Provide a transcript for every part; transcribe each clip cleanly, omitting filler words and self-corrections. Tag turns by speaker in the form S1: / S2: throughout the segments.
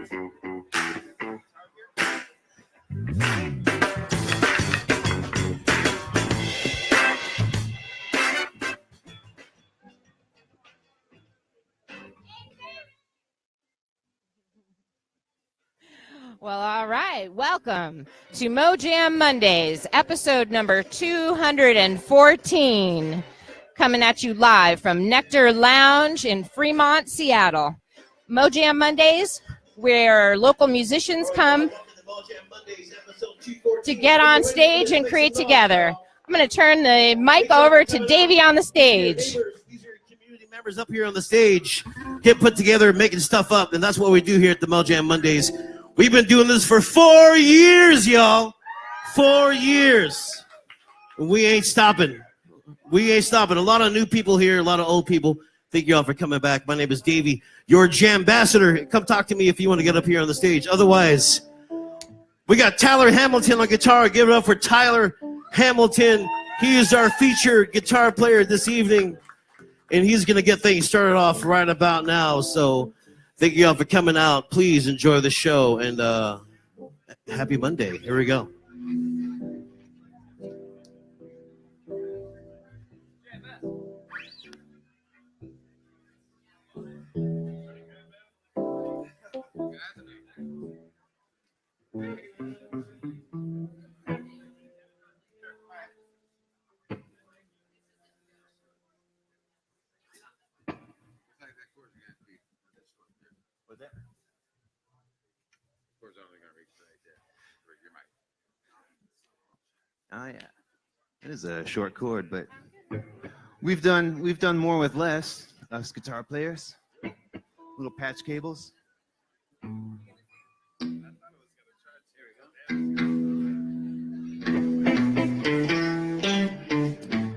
S1: Well, all right. Welcome to Mojam Mondays, episode number 214, coming at you live from Nectar Lounge in Fremont, Seattle. Mojam Mondays, where local musicians come to get on stage and create together. I'm going to turn the mic over to Davey on the stage.
S2: These are community members up here on the stage, get put together, making stuff up, and that's what we do here at the Mojam Mondays. We've been doing this for 4 years, y'all. 4 years. We ain't stopping. We ain't stopping. A lot of new people here, a lot of old people. Thank you all for coming back. My name is Davey, your jam ambassador. Come talk to me if you want to get up here on the stage. Otherwise, we got Tyler Hamiliton on guitar. Give it up for Tyler Hamiliton. He is our featured guitar player this evening, and he's going to get things started off right about now. So thank you all for coming out. Please enjoy the show, and happy Monday. Here we go.
S3: Oh yeah, it is a short chord, but we've done more with less. Us guitar players, little patch cables.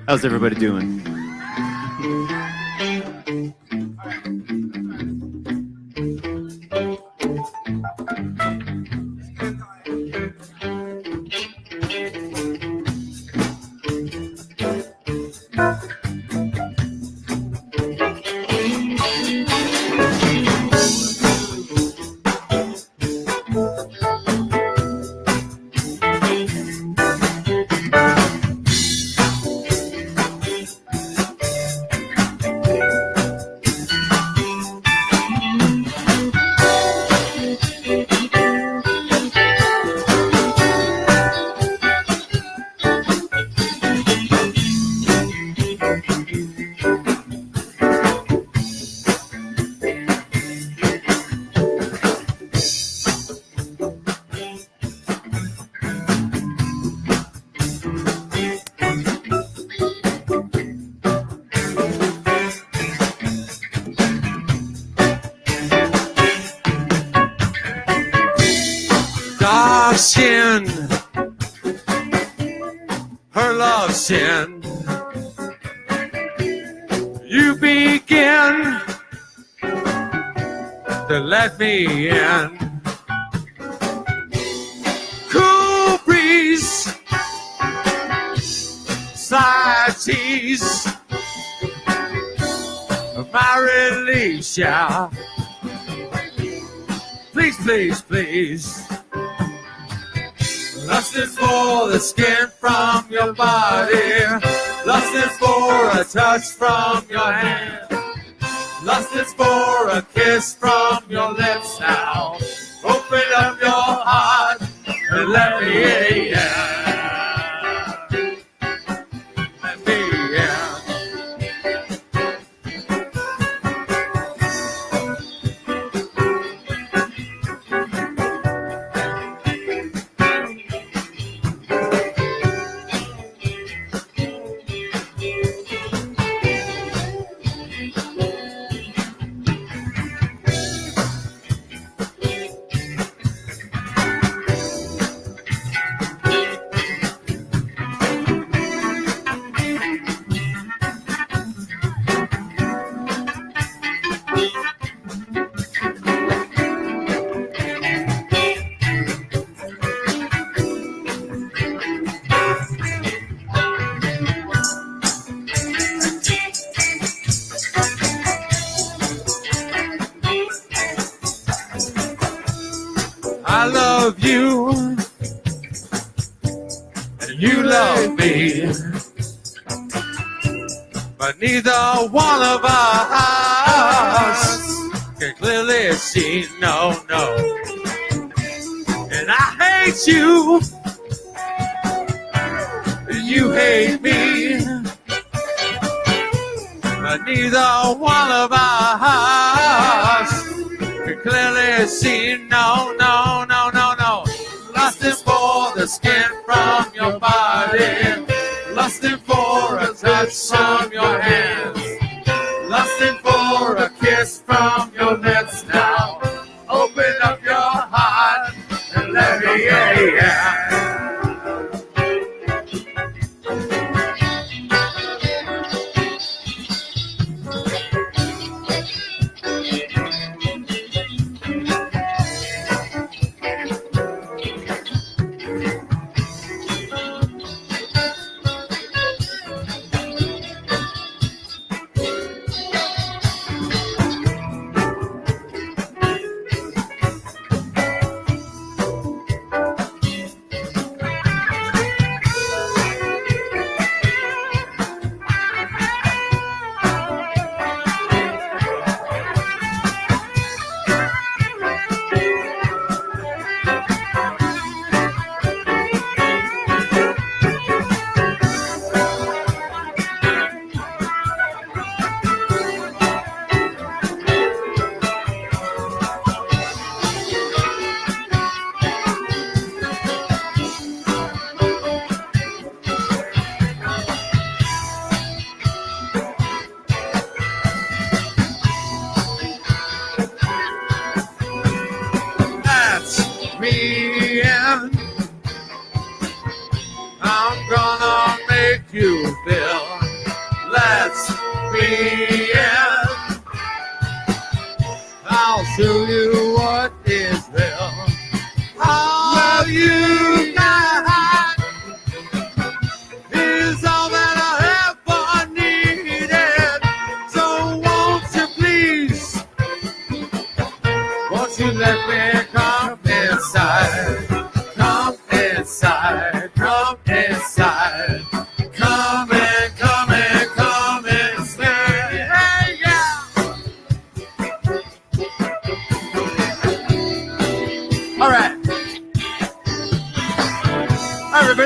S3: How's everybody doing?
S4: Sin, her love sin. You begin to let me in. Cool breeze, side tease, my relief shower. Please, please, please. Lust is for the skin from your body. Lust is for a touch from your hand. Lust is for a kiss from your lips now. Open up your heart and let me in. Let me in. love you, and you love me, but neither one of us can clearly see, no. And I hate you, and you hate me, but neither one of us can clearly see, no. Lusting for the skin from your body, lusting for a touch from your hands, lusting for a kiss from your lips now. Open up your heart and let me, yeah.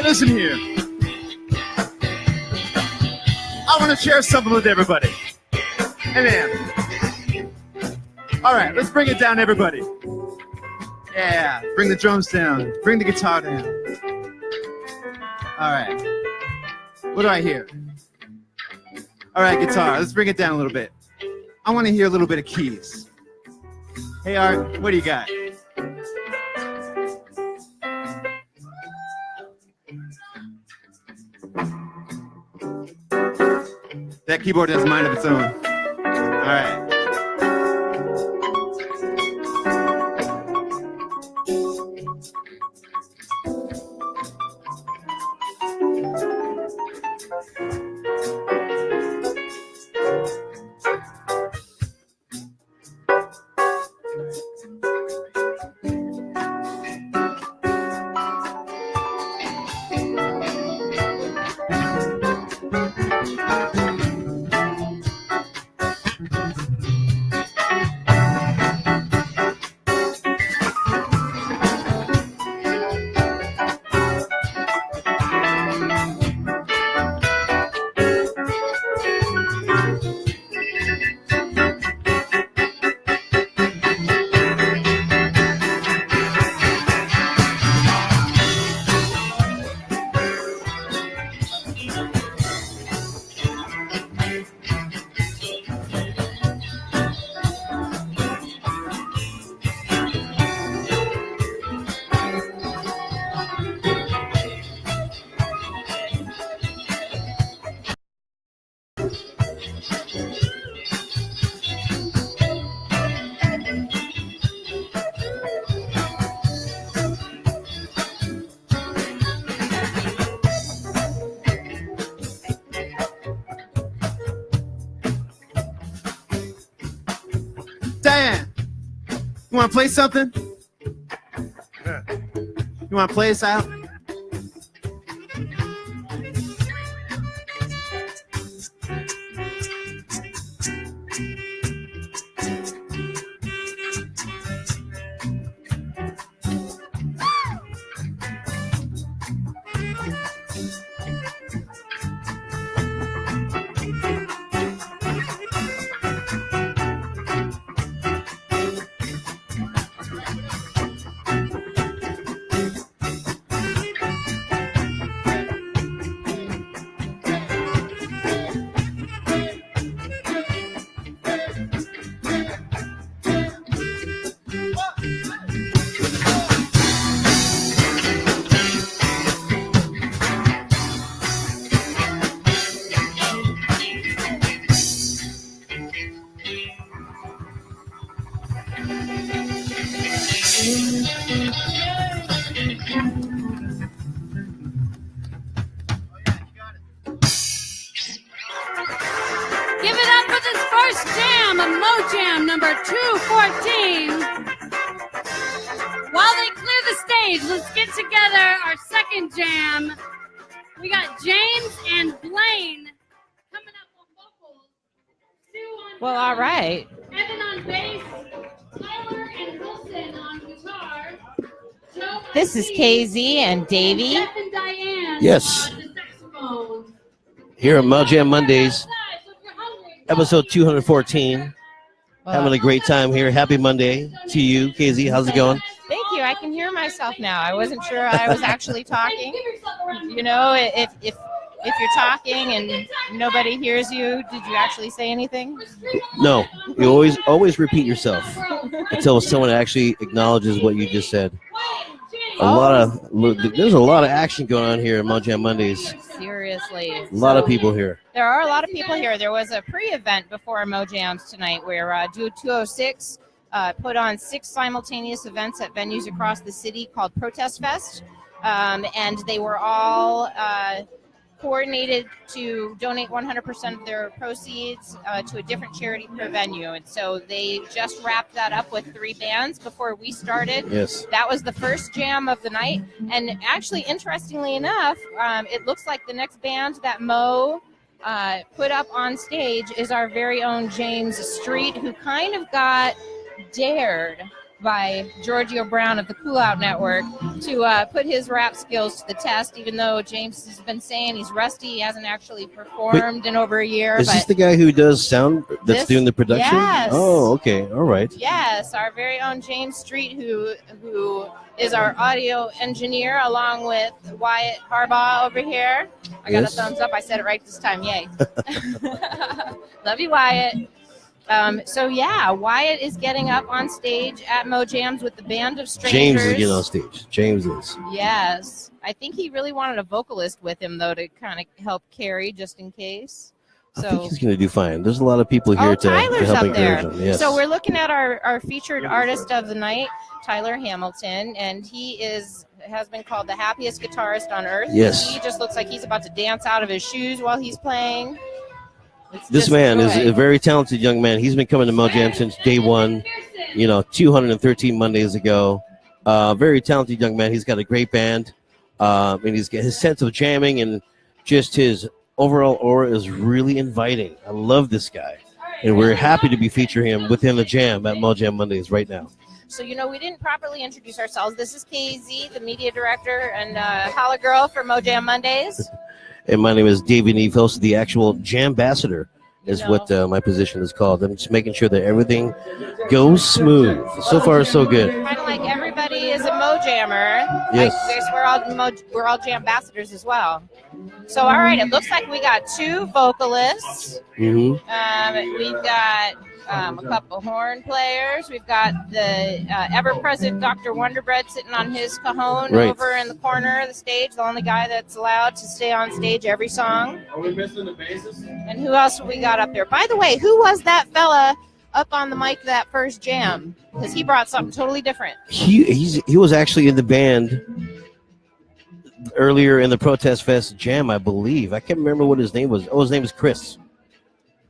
S5: Listen here. I want to share something with everybody. Hey, man. All right, let's bring it down, everybody. Yeah, bring the drums down. Bring the guitar down. All right. What do I hear? All right, guitar. Let's bring it down a little bit. I want to hear a little bit of keys. Hey, Art, what do you got? That keyboard has a mind of its own. All right. Diane, you want to play something?
S4: Yeah.
S5: You want to play us out?
S6: Give it up for this first jam of Mojam number 214. While they clear the stage, let's get together our second jam. We got James and Blaine coming up on vocals. Stu on
S1: Well, all right.
S6: Evan on bass, Tyler and Wilson on guitar. Joe
S1: This is KZ and Davey.
S6: Jeff and Diane
S2: Yes.
S6: on the saxophone.
S2: Here on Mojam Mondays, episode 214. Having a great time here. Happy Monday to you, KZ. How's it going?
S1: Thank you. I can hear myself now. I wasn't sure I was actually talking. You know, if you're talking and nobody hears you, did you actually say anything?
S2: No, you always repeat yourself until someone actually acknowledges what you just said. There's a lot of action going on here at Mojam Mondays.
S1: Seriously.
S2: A lot of people here.
S1: There are a lot of people here. There was a pre-event before Mojams tonight where Duo 206 put on 6 simultaneous events at venues across the city called Protest Fest. And they were all coordinated to donate 100% of their proceeds to a different charity per venue. And so they just wrapped that up with 3 bands before we started.
S2: Yes.
S1: That was the first jam of the night. And actually, interestingly enough, it looks like the next band that Mo put up on stage is our very own James Street, who kind of got dared by Giorgio Brown of the Cool Out Network to put his rap skills to the test, even though James has been saying he's rusty. He hasn't actually performed in over a year.
S2: Is this the guy who does sound that's doing the production?
S1: Yes.
S2: Oh, okay. All right.
S1: Yes, our very own James Street, who is our audio engineer, along with Wyatt Harbaugh over here. I got a thumbs up. I said it right this time. Yay. Love you, Wyatt. So yeah, Wyatt is getting up on stage at Mojams with the band of strangers.
S2: James is getting on stage. James is.
S1: Yes. I think he really wanted a vocalist with him, though, to kind of help carry just in case.
S2: I think he's going to do fine. There's a lot of people here to help encourage him. Yes.
S1: So we're looking at our featured artist of the night, Tyler Hamiliton, and he has been called the happiest guitarist on earth.
S2: Yes.
S1: He just looks like he's about to dance out of his shoes while he's playing.
S2: This man is a very talented young man. He's been coming to Mojam since day one, 213 Mondays ago. Very talented young man. He's got a great band. And he's got his sense of jamming and just his overall aura is really inviting. I love this guy. And we're happy to be featuring him within the jam at Mojam Mondays right now.
S1: So, we didn't properly introduce ourselves. This is KZ, the media director and holla girl for Mojam Mondays.
S2: And my name is David Neve, host, the actual Jam Ambassador is what my position is called. I'm just making sure that everything goes smooth. So far, so good.
S1: Kind of like everybody is a Mojammer.
S2: Yes.
S1: I guess we're all Jam Ambassadors as well. So, all right, it looks like we got 2 vocalists.
S2: Mm-hmm.
S1: We've got a couple horn players. We've got the ever-present Dr. Wonderbread sitting on his cajon over in the corner of the stage, the only guy that's allowed to stay on stage every song.
S4: Are we missing the bassist?
S1: And who else have we got up there? By the way, who was that fella up on the mic that first jam? Because he brought something totally different.
S2: He was actually in the band earlier in the Protest Fest jam, I believe. I can't remember what his name was. Oh, his name was Chris.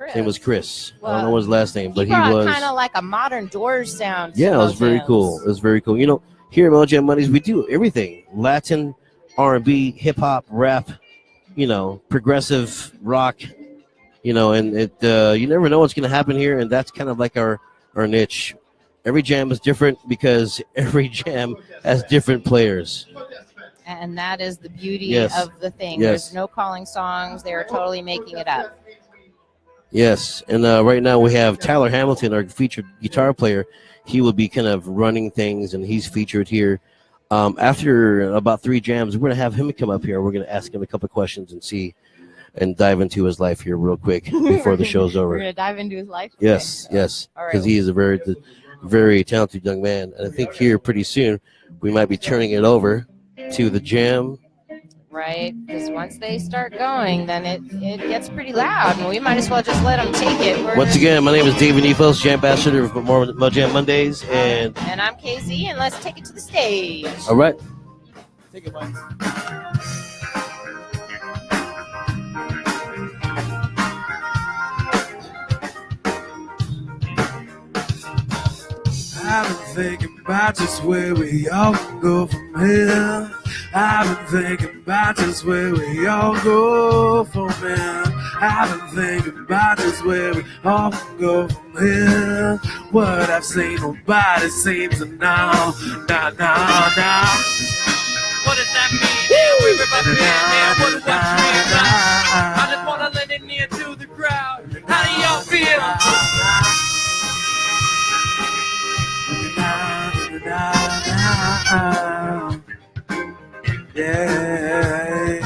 S2: His name was Chris.
S1: Well,
S2: I don't know what his last name, but he
S1: brought
S2: was
S1: kind of like a modern Doors sound.
S2: Yeah, it was very cool. It was very cool. here at Mo Jam Mondays, we do everything: Latin, R&B, hip hop, rap, progressive rock, and it you never know what's going to happen here, and that's kind of like our niche. Every jam is different because every jam has different players.
S1: And that is the beauty of the thing.
S2: Yes.
S1: There's no calling songs. They're totally making it up.
S2: Yes, and right now we have Tyler Hamiliton, our featured guitar player. He will be kind of running things, and he's featured here. After about 3 jams, we're going to have him come up here. We're going to ask him a couple of questions and dive into his life here real quick before the show's over.
S1: We're going to dive into his life?
S2: Yes, because he is a very, very talented young man. And I think here pretty soon we might be turning it over to the jam.
S1: Right, because once they start going, then it gets pretty loud, and we might as well just let them take it.
S2: Once again, my name is David Nefos, Jam Ambassador of Mo Jam Mondays, and
S1: I'm KZ, and let's take it to the stage.
S2: All right.
S4: Take it, Mike. I've been thinking about just where we all go from here. I've been thinking about just where we all go from here. I've been thinking about just where we all go from here. What I've seen, nobody seems to know. Nah. What does that mean? Yeah, everybody in what does that mean? I just want to let it near to the crowd. How do y'all feel? Yeah.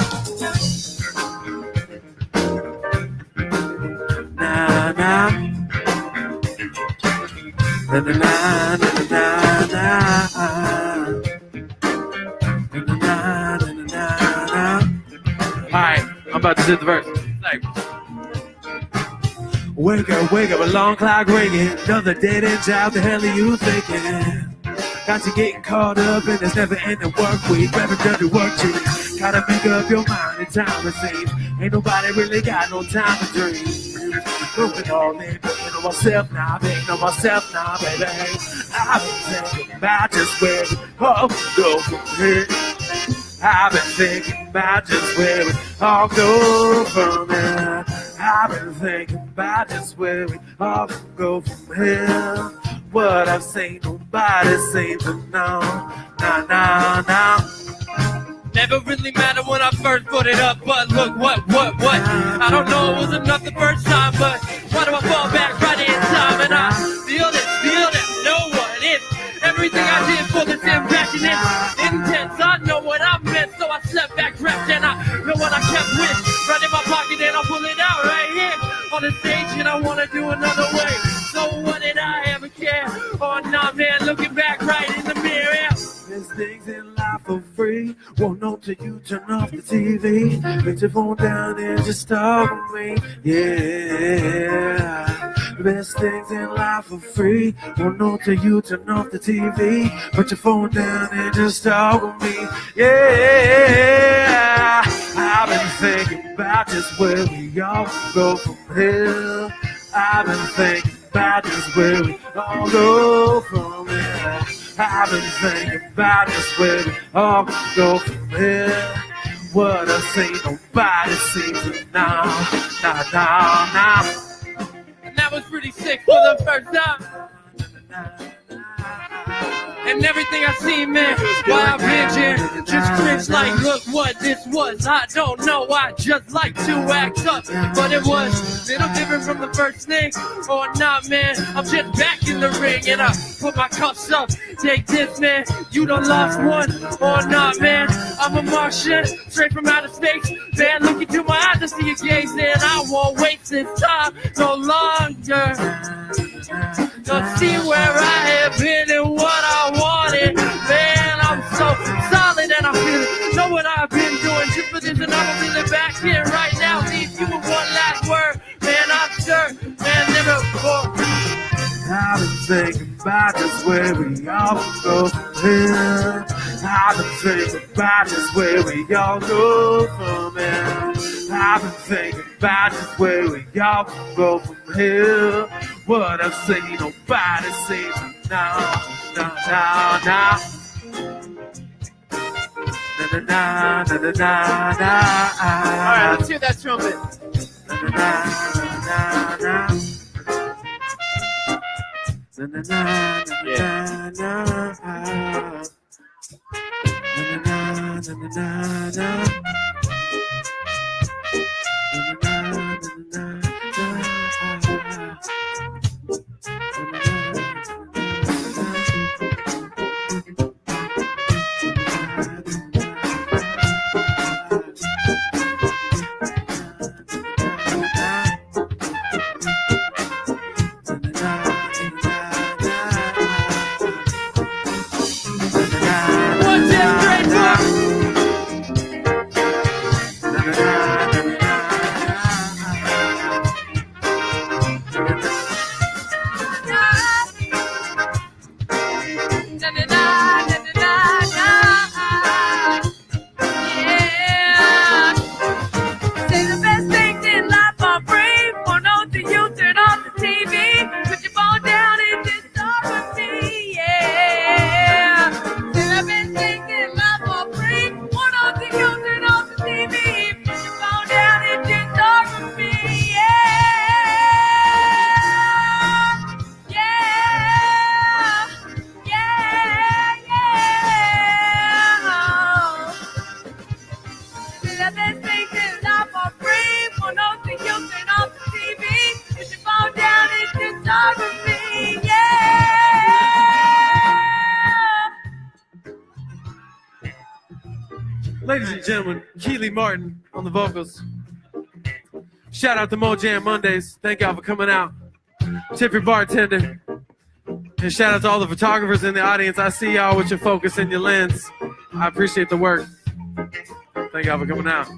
S4: Alright, I'm about to do the verse. Like, wake up, alarm clock ringing. Another dead end job, the hell are you thinking? Got you getting caught up in this never-ending work week. Never dirty work chief. Gotta make up your mind in time to save. Ain't nobody really got no time to dream. Moving all in, moving on myself now, baby. I've been thinking about just where we all go from here. I've been thinking about just where we all go from here. I've been thinking about just where we all go from here. What I've seen, nobody seems to know. Nah. Never really mattered when I first put it up, but look what. I don't know, it was enough the first time, but why do I fall back right in time? And I feel it, know what it is. Everything I did for this impact and it's intense. I know what I meant, so I slept back, wrapped, and I know what I kept with. Right in my pocket, and I'll pull it out right here on the stage, and I want to do another way. So what did I ever care? Oh, nah, man, looking back right in the mirror. There's things in life for free. Won't know till you turn off the TV. Put your phone down and just talk with me. Yeah. Best things in life for free. Won't know till you turn off the TV. Put your phone down and just talk with me. Yeah. I've been thinking about just where we all go from here. I've been thinking about just where we all go from here. I've been thinking about just where we all go from here. What I say, nobody seems to know. Nah. And that was pretty sick for the first time. And everything I see, man, while I've been here, just cringe like, look what this was. I don't know, I just like to act up, but it was a little different from the first thing. Or not, man, I'm just back in the ring, and I put my cups up. Take this, man, you done lost one. Or not, man, I'm a Martian, straight from outer space. Man, look into my eyes, I see you gazing. I won't waste this time no longer. Don't see where I have been and what I wanted. Man, I'm so solid and I feel it. Know what I've been doing just for this, and I'm feeling back here right now. Leave you with one last word. Man, I'm sure, man, never before. I've been thinking about just where we all go from here. I've been thinking about just where we all go from here. I've been thinking about just where we all go from here. What I've seen, nobody seems to know. Nah.
S5: right, let's hear that trumpet.
S4: Ladies and gentlemen, Keely Martin on the vocals. Shout out to Mojam Mondays. Thank y'all for coming out. Tip your bartender. And shout out to all the photographers in the audience. I see y'all with your focus and your lens. I appreciate the work. Thank y'all for coming out.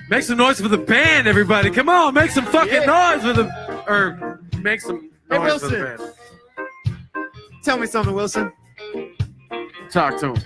S4: Make some noise for the band, everybody. Come on, make some fucking noise for the... Or make some noise for the band.
S5: Tell me something, Wilson.
S4: Talk to him.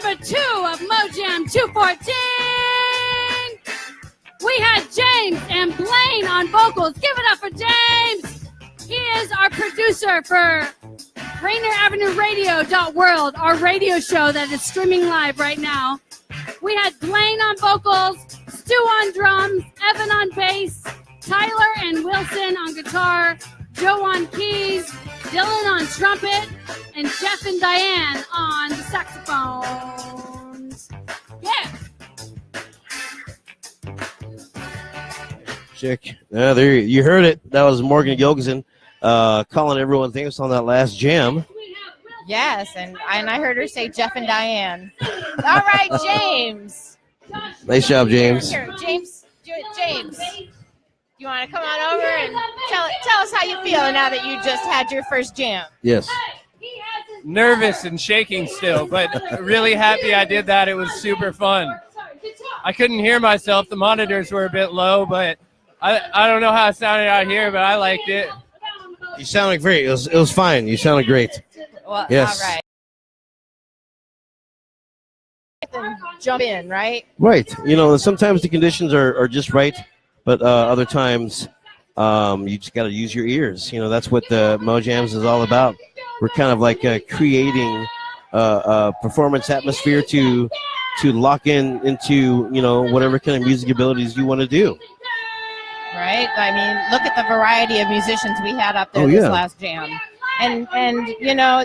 S6: number 2 of Mojam 214. We had James and Blaine on vocals. Give it up for James. He is our producer for Rainier Avenue Radio.world, our radio show that is streaming live right now. We had Blaine on vocals, Stu on drums, Evan on bass, Tyler and Wilson on guitar, Joe on keys, Dylan on trumpet, and Jeff and Diane on the saxophones. Yeah.
S2: Chick. There you heard it. That was Morgan Gilgison calling everyone famous on that last jam.
S1: Yes, and I heard her say Jeff and Diane. All right, James.
S2: Nice job, James.
S1: Here, James. James, you want to come on over and tell us how you feel now that you just had your first jam?
S2: Yes.
S7: Nervous and shaking still, but really happy I did that. It was super fun. I couldn't hear myself. The monitors were a bit low, but I don't know how it sounded out here, but I liked it.
S2: You sounded great. It was fine. You sounded great.
S1: Well,
S2: yes.
S1: All right. Jump in, right?
S2: Right. Sometimes the conditions are just right, but other times you just got to use your ears. That's what the Mojams is all about. We're kind of like creating a performance atmosphere to lock into whatever kind of music abilities you want to do.
S1: Right. I mean, look at the variety of musicians we had up there this last jam, and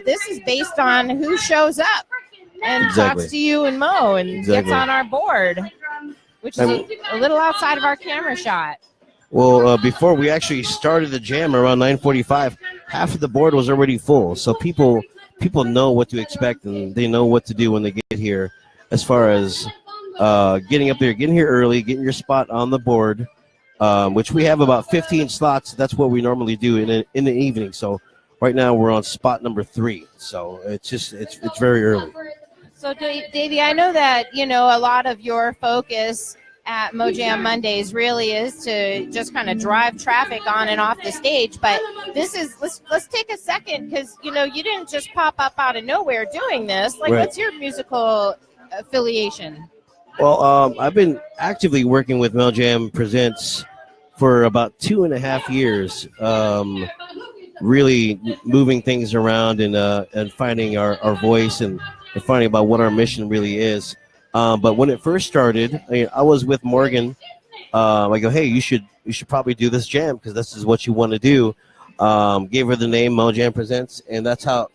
S1: this is based on who shows up and talks to you and Mo and gets on our board, which is a little outside of our camera shot.
S2: Well, before we actually started the jam around 9:45, half of the board was already full. So people know what to expect and they know what to do when they get here. As far as getting up there, getting here early, getting your spot on the board, which we have about 15 slots. That's what we normally do in the evening. So right now we're on spot number 3. So it's very early.
S1: So Davey, I know that a lot of your focus at Mojam Mondays really is to just kind of drive traffic on and off the stage, but this is let's take a second, because you didn't just pop up out of nowhere doing this. Like, what's your musical affiliation?
S2: Well, I've been actively working with Mojam Presents for about 2.5 years, really moving things around and finding our voice and finding about what our mission really is. But when it first started, I was with Morgan. I go, hey, you should probably do this jam because this is what you want to do. Gave her the name Mojam Presents, and that's kind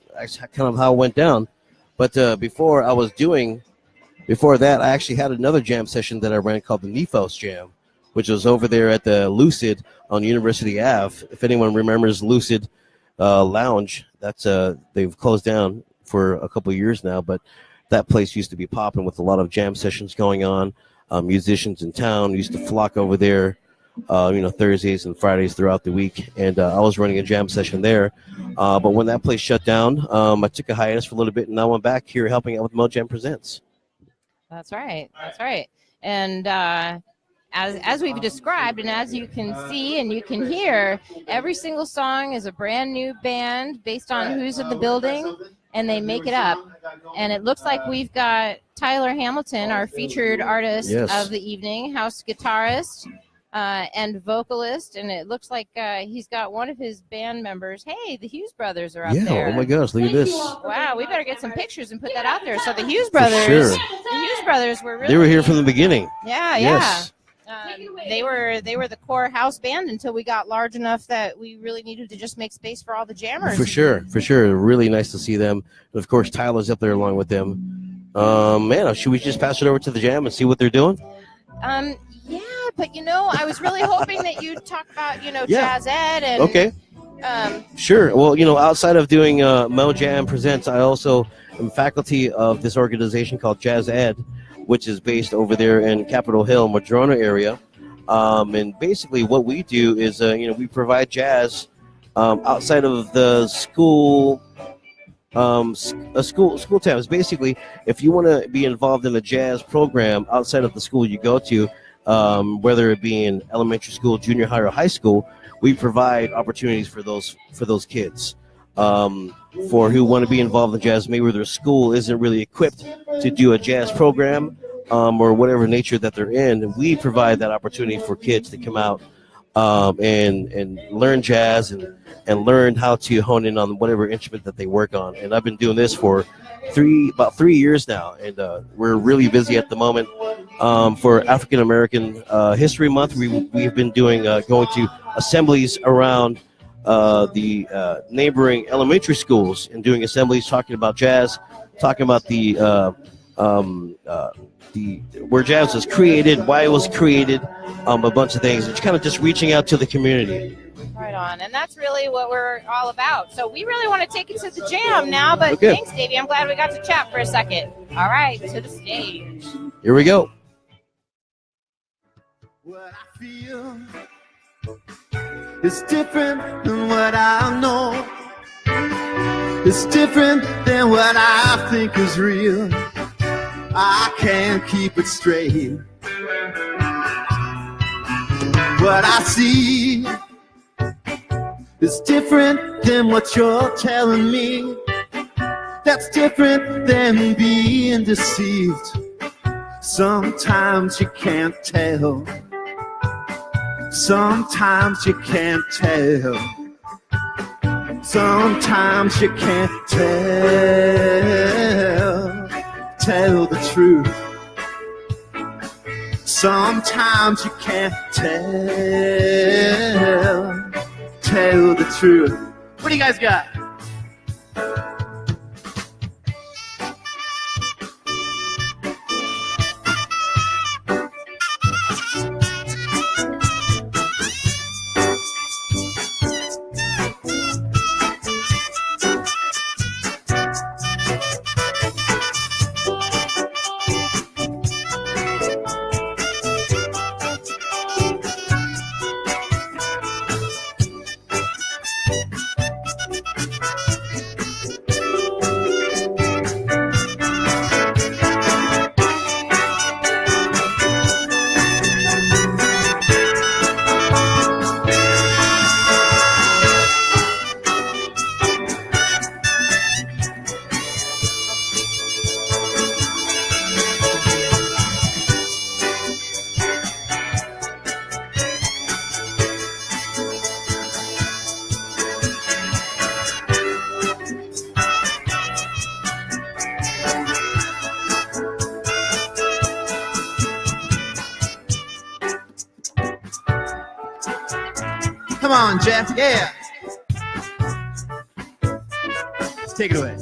S2: of how it went down. But before that, I actually had another jam session that I ran called the Nephos Jam, which was over there at the Lucid on University Ave. If anyone remembers Lucid Lounge, that's they've closed down for a couple of years now, but that place used to be popping with a lot of jam sessions going on. Musicians in town used to flock over there, Thursdays and Fridays throughout the week. And I was running a jam session there. But when that place shut down, I took a hiatus for a little bit, and now I'm back here helping out with Mojam Presents.
S1: That's right. That's right. And as we've described, and as you can see and you can hear, every single song is a brand new band based on who's in the building, and they make it up. And it looks like we've got Tyler Hamiliton, our featured artist of the evening, house guitarist and vocalist. And it looks like he's got one of his band members. Hey, the Hughes brothers are up there.
S2: Oh my gosh, look at this.
S1: Wow, we better get some pictures and put that out there. So the Hughes brothers, were really...
S2: They were here from the beginning.
S1: Yeah.
S2: Yes.
S1: They were the core house band until we got large enough that we really needed to just make space for all the jammers.
S2: For sure. Really nice to see them. And of course, Tyler's up there along with them. Man, should we just pass it over to the jam and see what they're doing?
S1: Yeah, but I was really hoping that you'd talk about jazz ed and.
S2: Okay. Sure. Well, outside of doing Mojam Presents, I also am faculty of this organization called Jazz Ed, which is based over there in Capitol Hill, Madrona area. And basically what we do is, we provide jazz outside of the school times. Basically, if you want to be involved in a jazz program outside of the school you go to, whether it be in elementary school, junior high, or high school, we provide opportunities for those kids. for who want to be involved in jazz. Maybe their school isn't really equipped to do a jazz program or whatever nature that they're in. And we provide that opportunity for kids to come out and learn jazz and learn how to hone in on whatever instrument that they work on. And I've been doing this for about 3 years now, and we're really busy at the moment. For African American History Month, we've been doing going to assemblies around the neighboring elementary schools and doing assemblies talking about jazz, talking about the where jazz was created, why it was created, a bunch of things. It's kind of just reaching out to the community.
S1: Right on, and that's really what we're all about. So we really want to take it to the jam now, but
S2: Okay.
S1: Thanks, Davey. I'm glad we got to chat for a second. All right, to the stage.
S2: Here we go.
S5: What I feel is different than what I know. It's different than what I think is real. I can't keep it straight. What I see is different than what you're telling me. That's different than being deceived. Sometimes you can't tell. Sometimes you can't tell. Sometimes you can't tell the truth. Sometimes you can't tell the truth. What do you guys got? Come on, Jeff. Yeah. Take it away.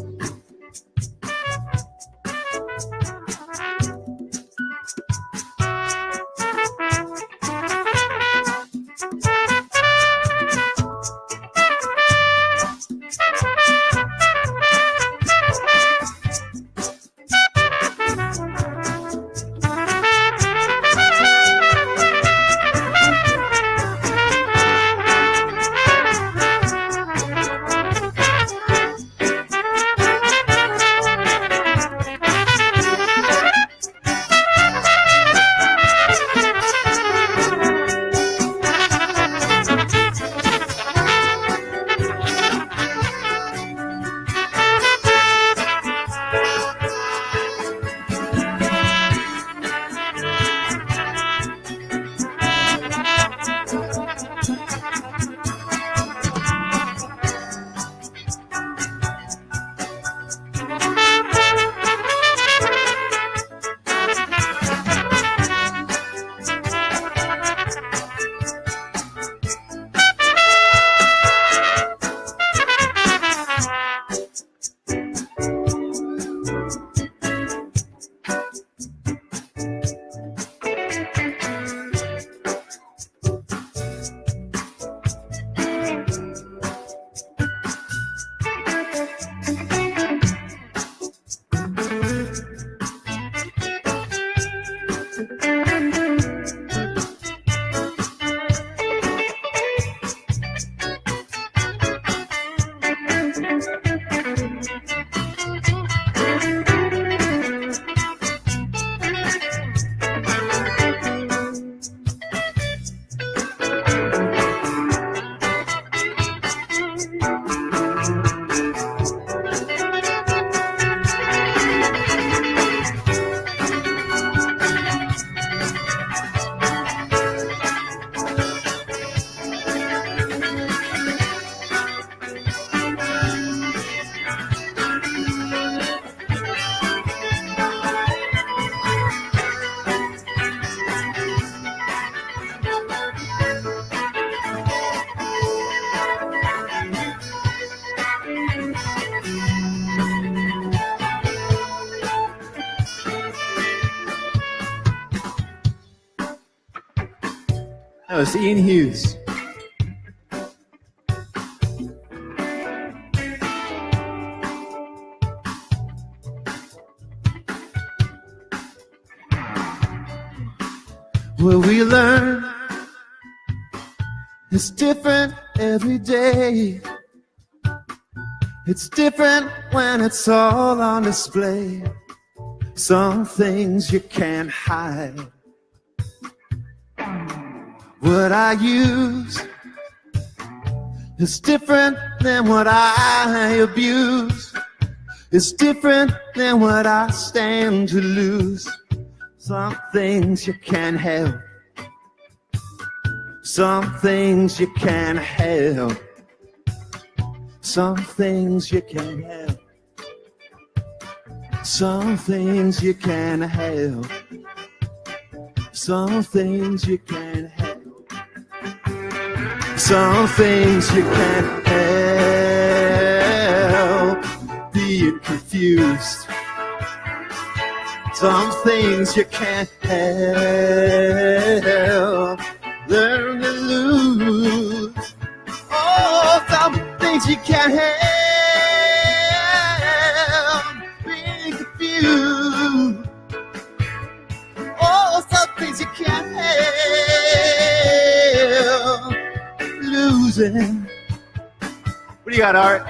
S5: That was Ian Hughes.
S3: What we learn is different every day. It's different when it's all on display. Some things you can't hide. What I use is different than what I abuse. It's different than what I stand to lose. Some things you can't help. Some things you can't help. Some things you can't help. Some things you can't help. Some things you can't help. Some things you can't help. Being confused. Some things you can't help. Learn to lose. Oh, some things you can't help. Being confused. Oh, some things you can't help. Losing.
S5: What do you got, Art?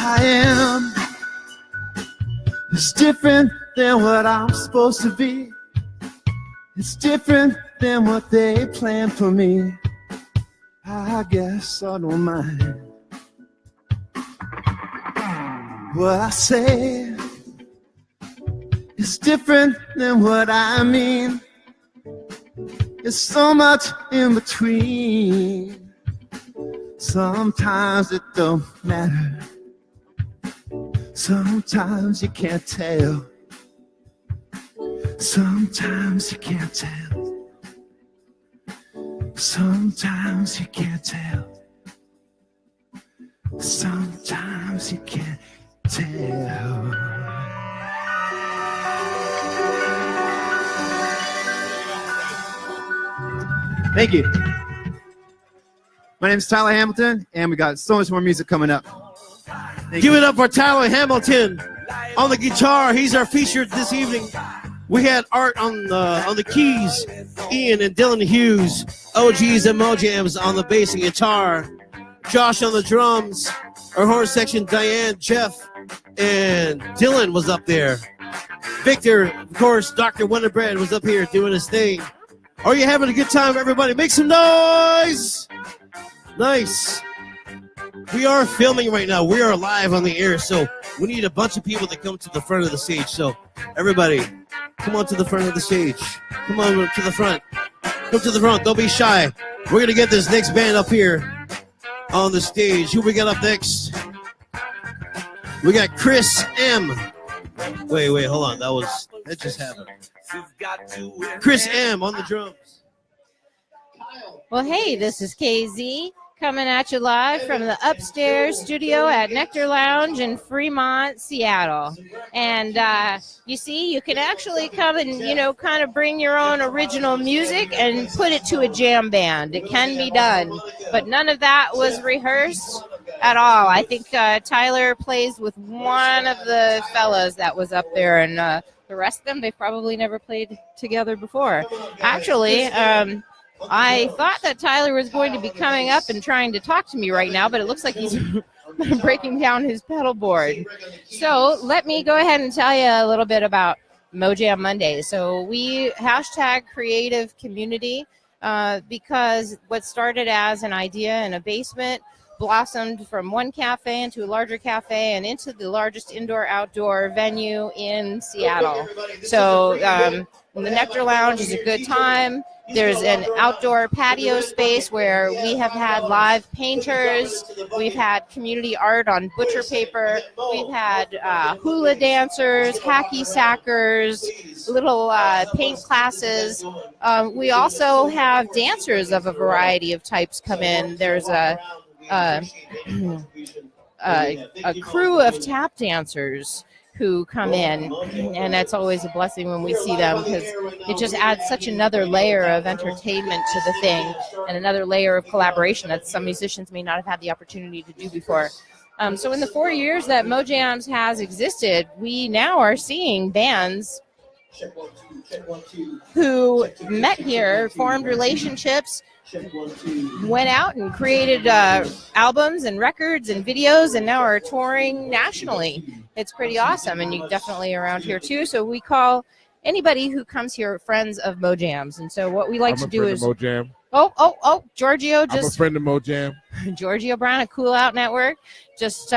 S3: I am is different than what I'm supposed to be. It's different than what they planned for me. I guess I don't mind what I say. It's different than what I mean. It's so much in between. Sometimes it don't matter. Sometimes you can't tell. Sometimes you can't tell. Sometimes you can't tell. Sometimes you can't tell.
S5: Thank you. My name is Tyler Hamiliton, and we got so much more music coming up.
S2: Give it up for Tyler Hamiliton on the guitar. He's our featured this evening. We had Art on the keys, Ian and Dylan Hughes, OGs and Mojams on the bass and guitar, Josh on the drums, our horn section, Diane, Jeff, and Dylan was up there. Victor, of course, Dr. Wonderbread was up here doing his thing. Are you having a good time, everybody? Make some noise! Nice. We are filming right now. We are live on the air, so we need a bunch of people to come to the front of the stage. So everybody, come on to the front of the stage. Come on to the front. Come to the front. Don't be shy. We're going to get this next band up here on the stage. Who we got up next? We got Chris M. Wait, hold on. That just happened. Chris M on the drums.
S1: Well, hey, this is KZ coming at you live from the upstairs studio at Nectar Lounge in Fremont, Seattle. And you see, you can actually come and, kind of bring your own original music and put it to a jam band. It can be done. But none of that was rehearsed at all. I think Tyler plays with one of the fellows that was up there, and the rest of them, they've probably never played together before. Actually, I thought that Tyler was going to be coming up and trying to talk to me right now, but it looks like he's breaking down his pedal board. So let me go ahead and tell you a little bit about Mojam Mondays. So we hashtag creative community because what started as an idea in a basement blossomed from one cafe into a larger cafe and into the largest indoor-outdoor venue in Seattle. So the Nectar Lounge is a good time. There's an outdoor patio space where we have had live painters. We've had community art on butcher paper. We've had hula dancers, hacky sackers, little paint classes. We also have dancers of a variety of types come in. There's a crew of tap dancers who come in, and that's always a blessing when we see them because it just adds such another layer of entertainment to the thing and another layer of collaboration that some musicians may not have had the opportunity to do before. So in the 4 years that Mojams has existed, we now are seeing bands who met here, formed relationships, went out and created albums and records and videos, and now are touring nationally. It's pretty awesome, and you definitely around here too. So we call anybody who comes here friends of Mojams. And so what we like to do is
S8: Mojam.
S1: Oh, Giorgio just
S8: I'm a friend of Mojam.
S1: Giorgio Brown at Cool Out Network just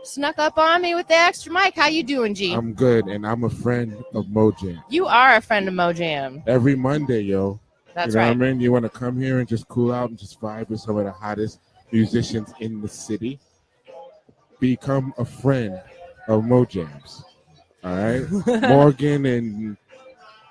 S1: snuck up on me with the extra mic. How you doing, G?
S8: I'm good, and I'm a friend of Mojam.
S1: You are a friend of Mojam.
S8: Every Monday, yo.
S1: That's
S8: you know
S1: right.
S8: what I mean? You want to come here and just cool out and just vibe with some of the hottest musicians in the city. Become a friend of Mojams. All right? Morgan and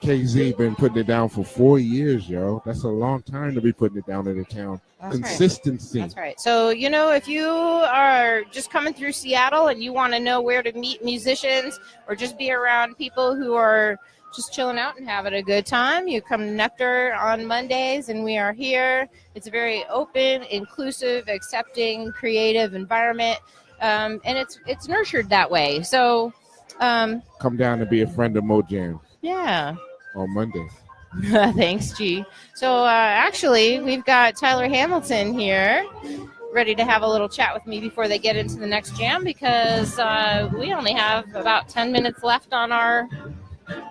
S8: KZ been putting it down for 4 years, yo. That's a long time to be putting it down in the town.
S1: That's
S8: Consistency.
S1: Right. That's right. So, if you are just coming through Seattle and you want to know where to meet musicians or just be around people who are just chilling out and having a good time, you come to Nectar on Mondays, and we are here. It's a very open, inclusive, accepting, creative environment, and it's nurtured that way. So
S8: come down and be a friend of Mojam.
S1: Yeah.
S8: On Mondays.
S1: Thanks, G. So actually, we've got Tyler Hamiliton here, ready to have a little chat with me before they get into the next jam, because we only have about 10 minutes left on our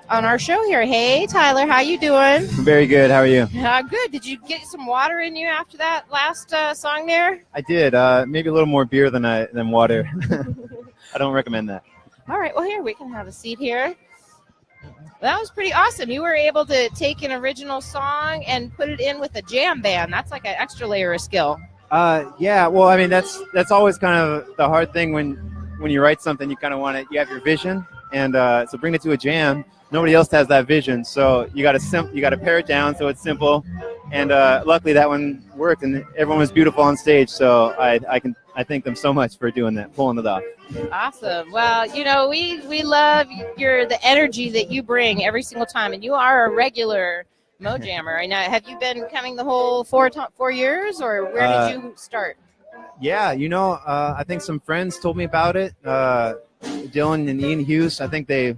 S1: on our show here. Hey, Tyler, how you doing?
S5: Very good. How are you?
S1: Good. Did you get some water in you after that last song there?
S5: I did. Maybe a little more beer than water. I don't recommend that.
S1: All right. Well, here, we can have a seat here. That was pretty awesome. You were able to take an original song and put it in with a jam band. That's like an extra layer of skill.
S5: Yeah. Well, I mean, that's always kind of the hard thing when you write something. You kind of want it. You have your vision, and so bring it to a jam. Nobody else has that vision, so you got to pare it down so it's simple. And luckily that one worked, and everyone was beautiful on stage. So I thank them so much for doing that, pulling it off.
S1: Awesome. Well, we love the energy that you bring every single time, and you are a regular Mojammer. Right now, have you been coming the whole 4 years, or where did you start?
S5: Yeah, I think some friends told me about it. Dylan and Ian Hughes, I think they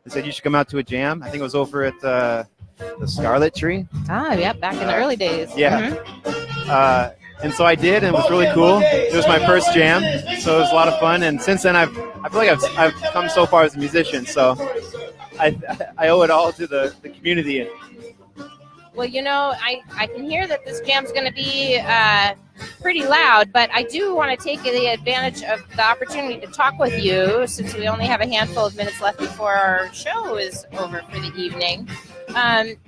S5: said you should come out to a jam. I think it was over at the Scarlet Tree.
S1: Yeah, back in the early days.
S5: Yeah.
S1: Mm-hmm.
S5: And so I did, and it was really cool. It was my first jam, so it was a lot of fun. And since then, I feel like I've come so far as a musician. So I owe it all to the community.
S1: Well, I can hear that this jam's going to be pretty loud, but I do want to take the advantage of the opportunity to talk with you, since we only have a handful of minutes left before our show is over for the evening.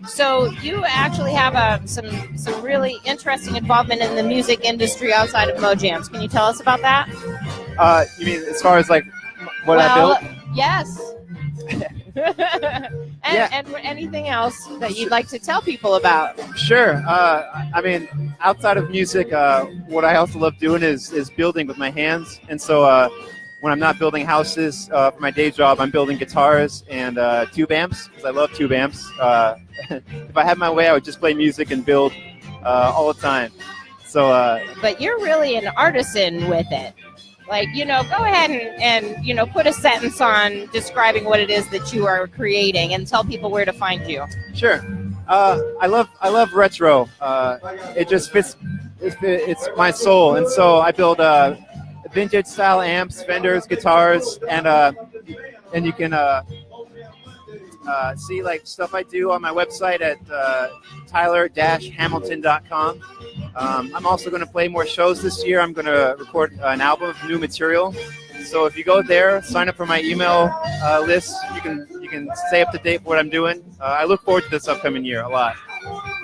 S1: So you actually have some really interesting involvement in the music industry outside of Mojams. Can you tell us about that?
S5: You mean as far as like what I built?
S1: Yes. And anything else that you'd like to tell people about?
S5: Sure. I mean, outside of music, what I also love doing is building with my hands. And so when I'm not building houses for my day job, I'm building guitars and tube amps, because I love tube amps. If I had my way, I would just play music and build all the time. So.
S1: But you're really an artisan with it. Like, go ahead and put a sentence on describing what it is that you are creating, and tell people where to find you.
S5: Sure. I love retro. It just fits. It's my soul, and so I build vintage style amps, Fenders, guitars, and you can see like stuff I do on my website at Tyler-Hamiliton.com. I'm also going to play more shows this year. I'm going to record an album of new material. So if you go there, sign up for my email list. You can stay up to date with what I'm doing. I look forward to this upcoming year a lot.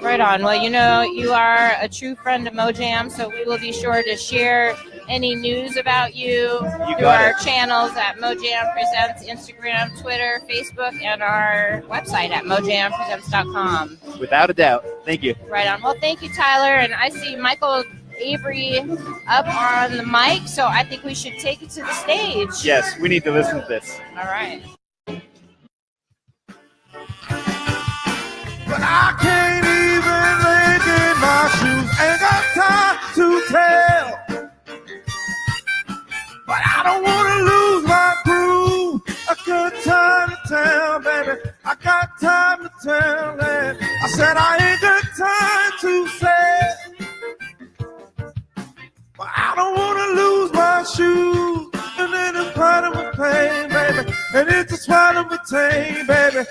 S1: Right on. Well, you are a true friend of Mojam, so we will be sure to share any news about you through our channels at Mojam Presents, Instagram, Twitter, Facebook, and our website at mojampresents.com.
S5: Without a doubt. Thank you.
S1: Right on. Well, thank you, Tyler. And I see Michael Avery up on the mic, so I think we should take it to the stage.
S5: Yes, we need to listen to this.
S1: All right.
S3: But I can't even lay in my shoes. Ain't got time to tell. But I don't want to lose my groove. A good time to tell, baby. I got time to tell it. I said I ain't got time to say. But I don't want to lose my shoes. And then it's part of my pain, baby. And it's a swallow of my pain, baby.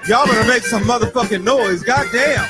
S4: Y'all better make some motherfucking noise. Goddamn.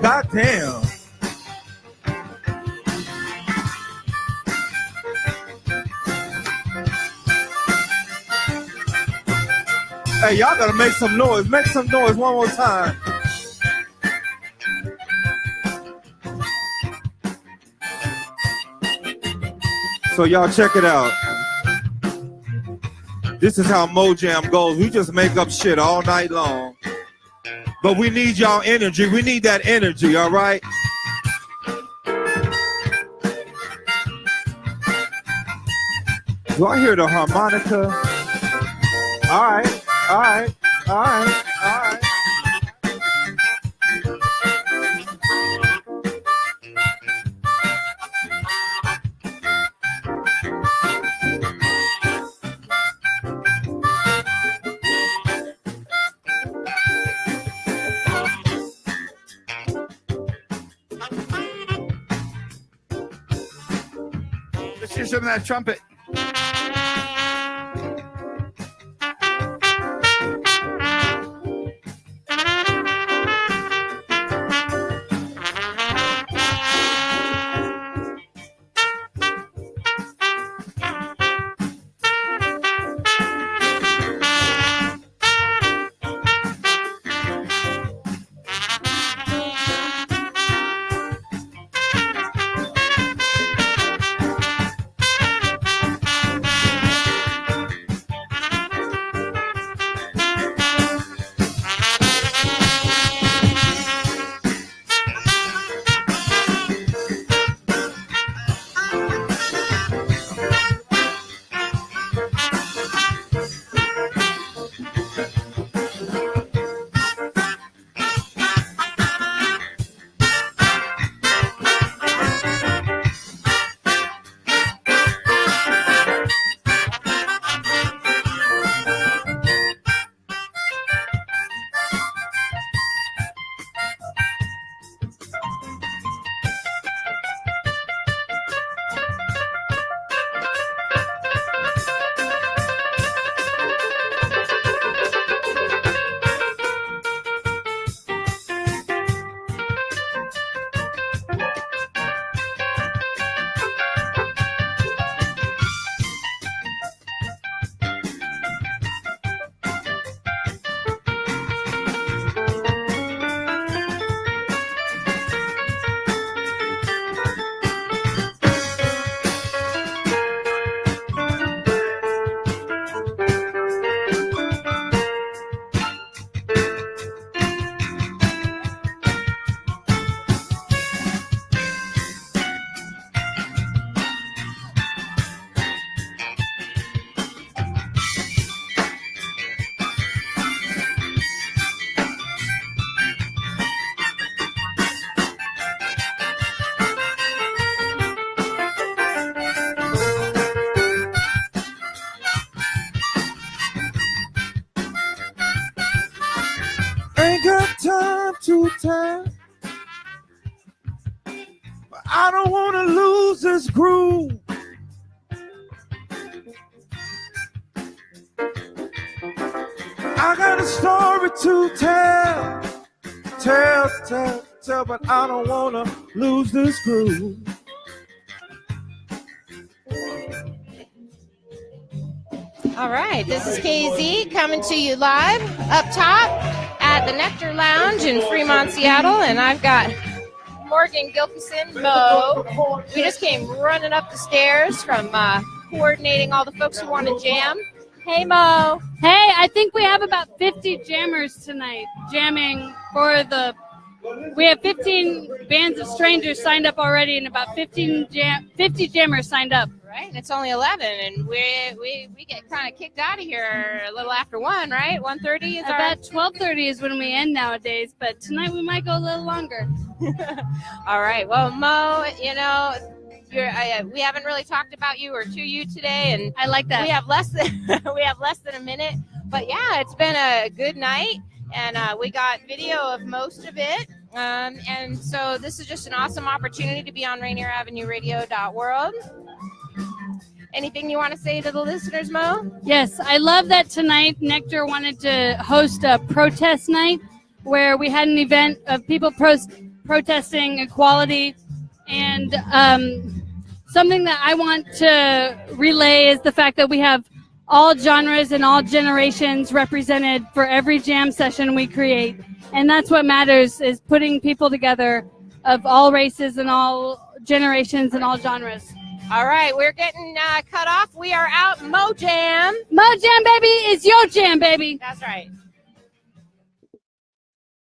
S4: Goddamn. Hey, y'all gotta make some noise. Make some noise one more time. So y'all check it out. This is how Mojam goes. We just make up shit all night long. But we need y'all energy. We need that energy, all right? Do I hear the harmonica? All right, all right, all right, all right.
S5: Let's hear some of that trumpet. Ain't got time to tell, but I don't want to lose this groove. I got a story to tell, but I don't want to lose this groove.
S1: All right, this is KZ coming to you live up top at the Nectar Lounge in Fremont, Seattle, and I've got Morgan Gilkison, Mo. We just came running up the stairs from coordinating all the folks who want to jam. Hey, Mo.
S6: Hey, I think we have about 50 jammers tonight jamming for the. We have 15 bands of strangers signed up already, and about 50 jammers signed up.
S1: Right, and it's only 11, and we get kind of kicked out of here a little after 1, right? 1:30 is
S6: about 12:30 is when we end nowadays, but tonight we might go a little longer.
S1: All right. Well, Mo, you know, we haven't really talked about you or to you today, and
S6: I like that.
S1: We have less than a minute, but yeah, it's been a good night, and we got video of most of it. And so this is just an awesome opportunity to be on RainierAvenueRadio.world. Anything you want to say to the listeners, Mo?
S6: Yes, I love that tonight Nectar wanted to host a protest night where we had an event of people protesting equality. And something that I want to relay is the fact that we have all genres and all generations represented for every jam session we create. And that's what matters, is putting people together of all races and all generations and all genres.
S1: All right, we're getting cut off. We are out. Mo Jam.
S6: Mo Jam, baby, is your jam, baby.
S1: That's right.